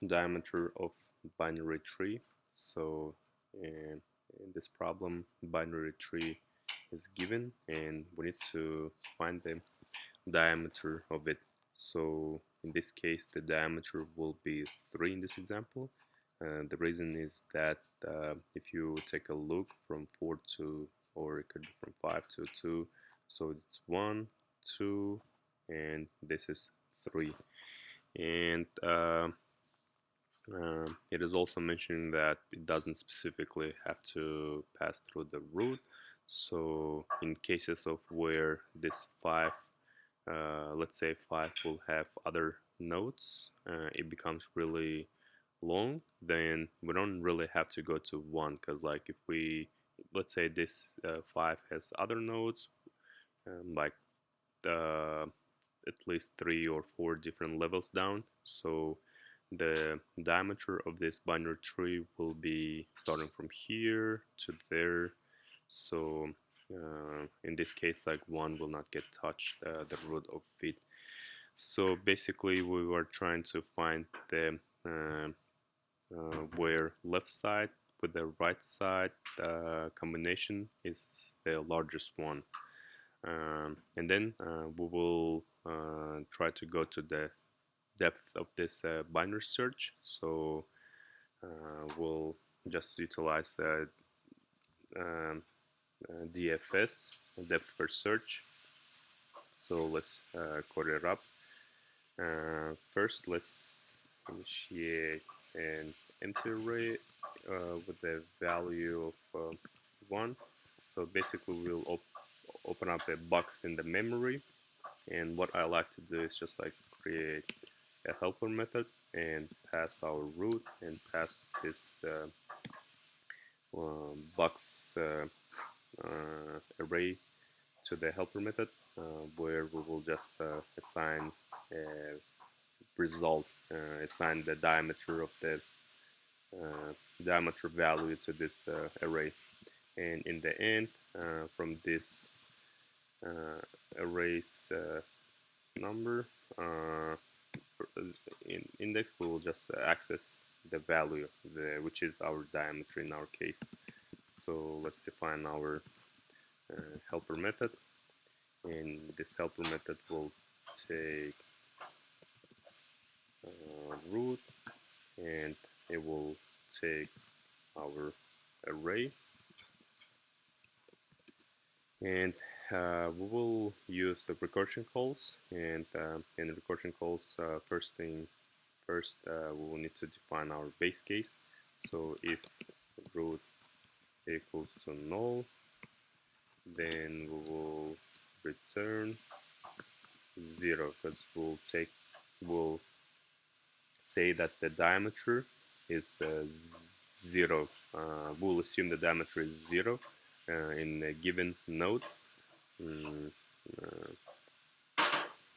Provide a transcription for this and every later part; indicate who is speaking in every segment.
Speaker 1: diameter of binary tree. So in this problem, binary tree is given and we need to find the diameter of it. So in this case, the diameter will be 3 in this example. The reason is that if you take a look from 4 to, or it could be from 5 to 2, so it's 1, 2, and this is 3. And it is also mentioning that it doesn't specifically have to pass through the root. So in cases of where this 5, let's say 5 will have other nodes, it becomes really long, then we don't really have to go to 1, because like if we, let's say this 5 has other nodes, like at least 3 or 4 different levels down, so the diameter of this binary tree will be starting from here to there. So in this case, like 1 will not get touched, the root of it. So basically we were trying to find the where left side with the right side combination is the largest one. And then we will try to go to the depth of this binary search. So we'll just utilize DFS, depth first search. So let's code it up. First, let's initiate an empty array with the value of 1. So basically, we'll open up a box in the memory. And what I like to do is just like create a helper method and pass our root and pass this box array to the helper method, where we will just assign a result, assign the diameter of the diameter value to this array. And in the end, from this array's number in index, we will just access the value, which is our diameter in our case. So let's define our helper method, and this helper method will take root, and it will take our array, and we will use the recursion calls. And in the recursion calls, first, we will need to define our base case. So if root equals to null, then we will return 0, because we'll say that the diameter is 0. We'll assume the diameter is 0 in a given node.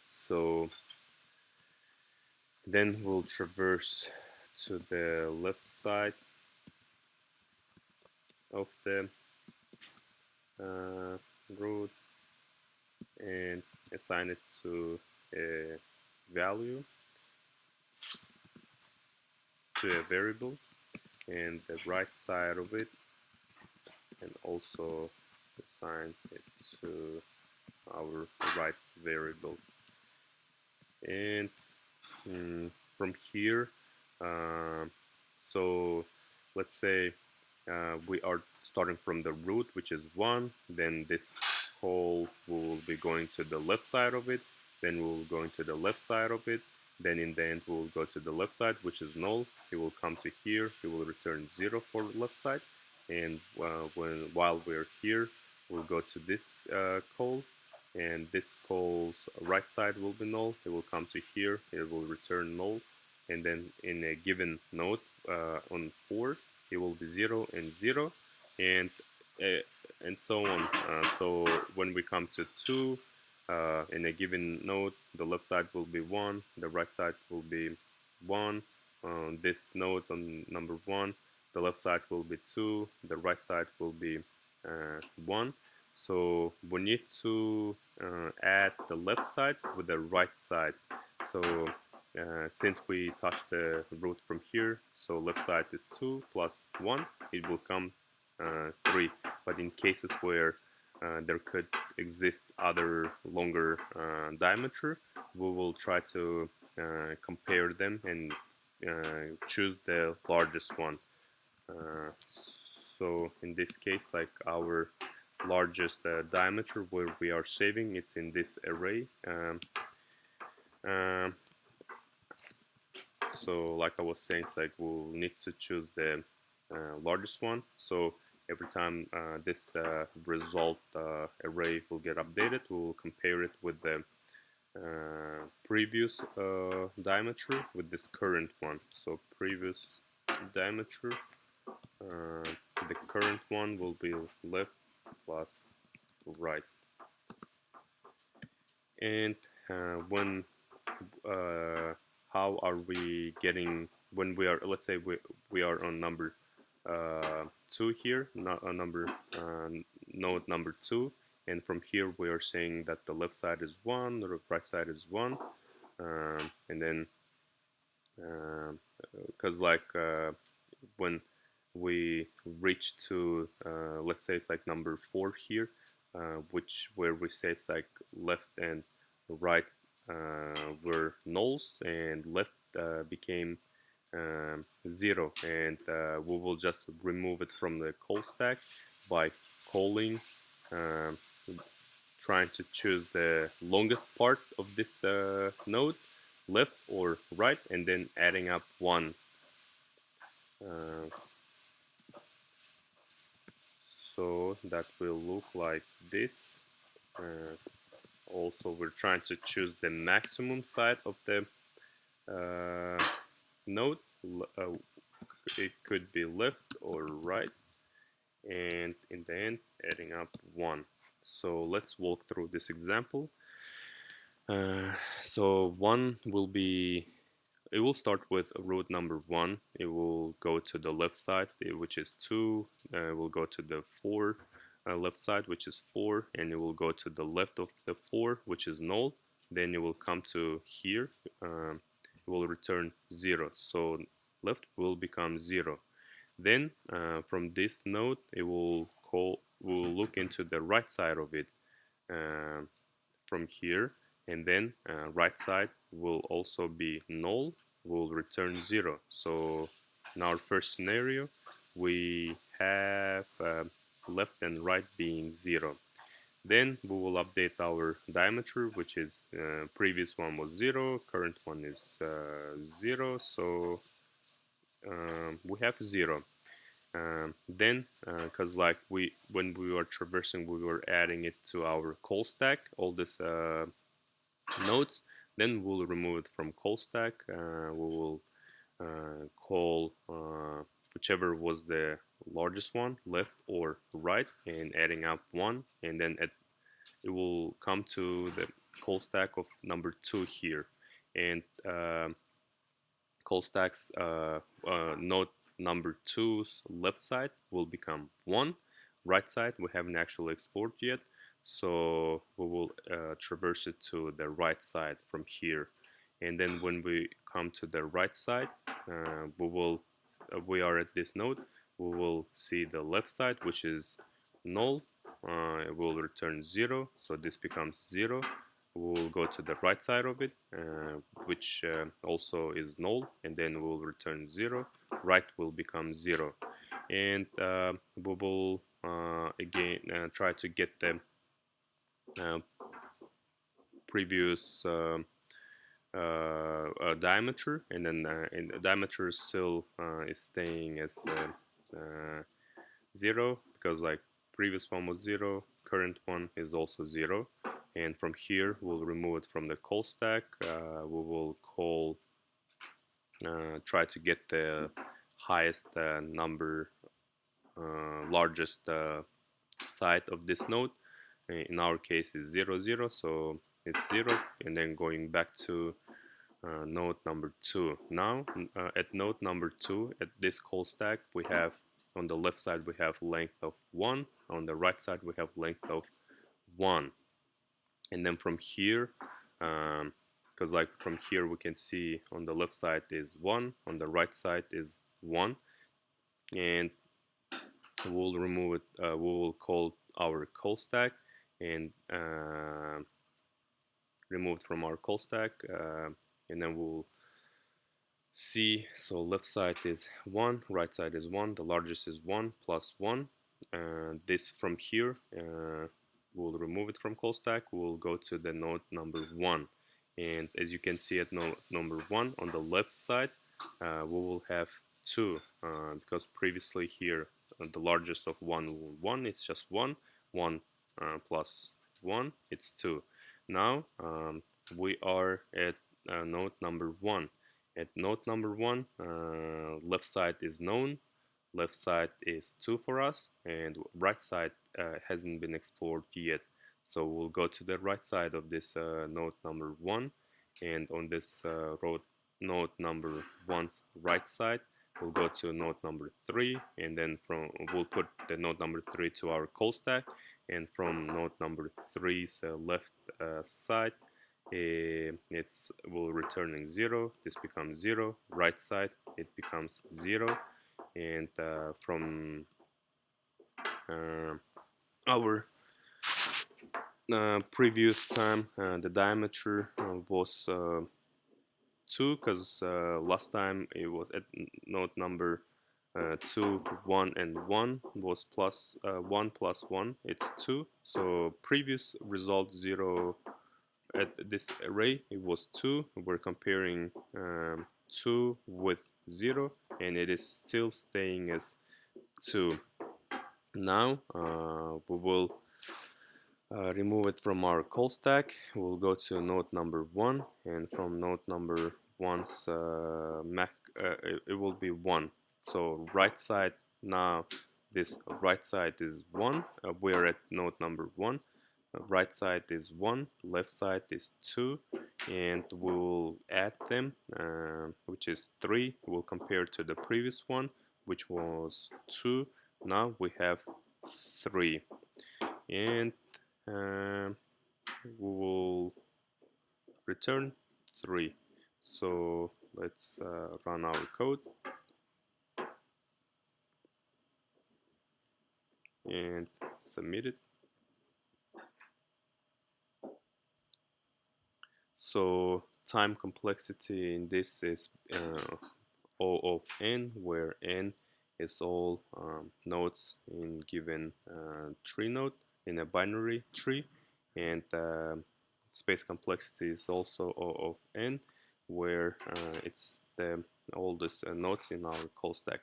Speaker 1: So then we'll traverse to the left side of the root and assign it to a value, to a variable, and the right side of it, and also assign it to our right variable. And from here, so let's say we are starting from the root, which is 1, then this call will be going to the left side of it, then we'll go into the left side of it, then in the end we'll go to the left side, which is null. It will come to here, it will return 0 for the left side, and while we're here, we'll go to this call, and this call's right side will be null. It will come to here, it will return null, and then in a given node on 4, it will be 0 and 0, and so on. So when we come to 2, in a given node, the left side will be 1, the right side will be 1. On this node on number 1, the left side will be 2, the right side will be 1. So we need to add the left side with the right side. So since we touched the root from here, so left side is 2 plus 1, it will come 3. But in cases where there could exist other longer diameter, we will try to compare them and choose the largest one. Uh, so in this case, like our largest diameter where we are saving, it's in this array. Um, so like I was saying, it's like we'll need to choose the largest one. So every time this result array will get updated, we'll compare it with the previous diameter with this current one. So previous diameter, the current one will be left plus right. And when how are we getting when we are, let's say we are on number 2 here, not on number node number 2, and from here we are saying that the left side is 1, the right side is 1, and then because like when we reach to let's say it's like number 4 here, which where we say it's like left and right were nulls and left became 0, and we will just remove it from the call stack by calling trying to choose the longest part of this node, left or right, and then adding up 1. Uh, so that will look like this. Also, we're trying to choose the maximum side of the node. It could be left or right, and in the end, adding up 1. So let's walk through this example. So 1 will be, it will start with root number 1. It will go to the left side, which is 2. It will go to the 4 left side, which is 4, and it will go to the left of the 4, which is null. Then it will come to here. It will return 0. So left will become 0. Then from this node, it will look into the right side of it from here, and then right side will also be null, will return 0. So in our first scenario, we have left and right being 0. Then we will update our diameter, which is previous one was 0, current one is 0, so we have 0. Then, because like when we were traversing, we were adding it to our call stack, all this nodes. Then we'll remove it from call stack. We will call whichever was the largest one, left or right, and adding up 1, and then it will come to the call stack of number 2 here, and call stacks node number 2's left side will become 1. Right side we haven't actually exported yet, so we will traverse it to the right side from here. And then when we come to the right side, we are at this node, we will see the left side, which is null. It will return 0, so this becomes 0. We'll go to the right side of it, which also is null, and then we'll return 0. Right will become 0, and we will again try to get the previous diameter, and then and the diameter still is staying as 0, because like previous one was 0, current one is also 0. And from here we'll remove it from the call stack. We will call try to get the highest number, largest side of this node. In our case is 0 0, so it's 0, and then going back to node number 2. Now at node number 2, at this call stack, we have on the left side we have length of 1, on the right side we have length of 1. And then from here because like from here we can see on the left side is 1, on the right side is 1, and we'll remove it. We'll call our call stack and remove it from our call stack, and then we'll see. So left side is 1, right side is 1, the largest is 1 plus 1. This from here, we'll remove it from call stack. We'll go to the node number 1, and as you can see at node number 1 on the left side, we will have 2, because previously here the largest of 1, it's just 1, 1 plus 1, it's 2. Now we are at node number 1. At node number 1, left side is known, left side is 2 for us, and right side hasn't been explored yet. So we'll go to the right side of this node number 1, and on this node number 1's right side, we'll go to node number 3, and then we'll put the node number 3 to our call stack, and from node number 3's left side, it's will returning 0. This becomes 0. Right side, it becomes 0, and from our previous time, the diameter was 2, because last time it was at node number 2, 1, and 1 was plus 1 plus 1, it's 2. So previous result 0 at this array, it was 2. We're comparing 2 with 0, and it is still staying as 2. Now we will remove it from our call stack. We'll go to node number 1, and from node number 1's it will be 1. So right side, now this right side is 1. We're at node number 1. Right side is 1, left side is 2, and we'll add them, which is 3. We'll compare to the previous one, which was 2. Now we have 3, and we will return 3. So let's run our code and submit it. So time complexity in this is O of n, where n is all nodes in given tree node in a binary tree, and space complexity is also O of n, where it's the oldest nodes in our call stack.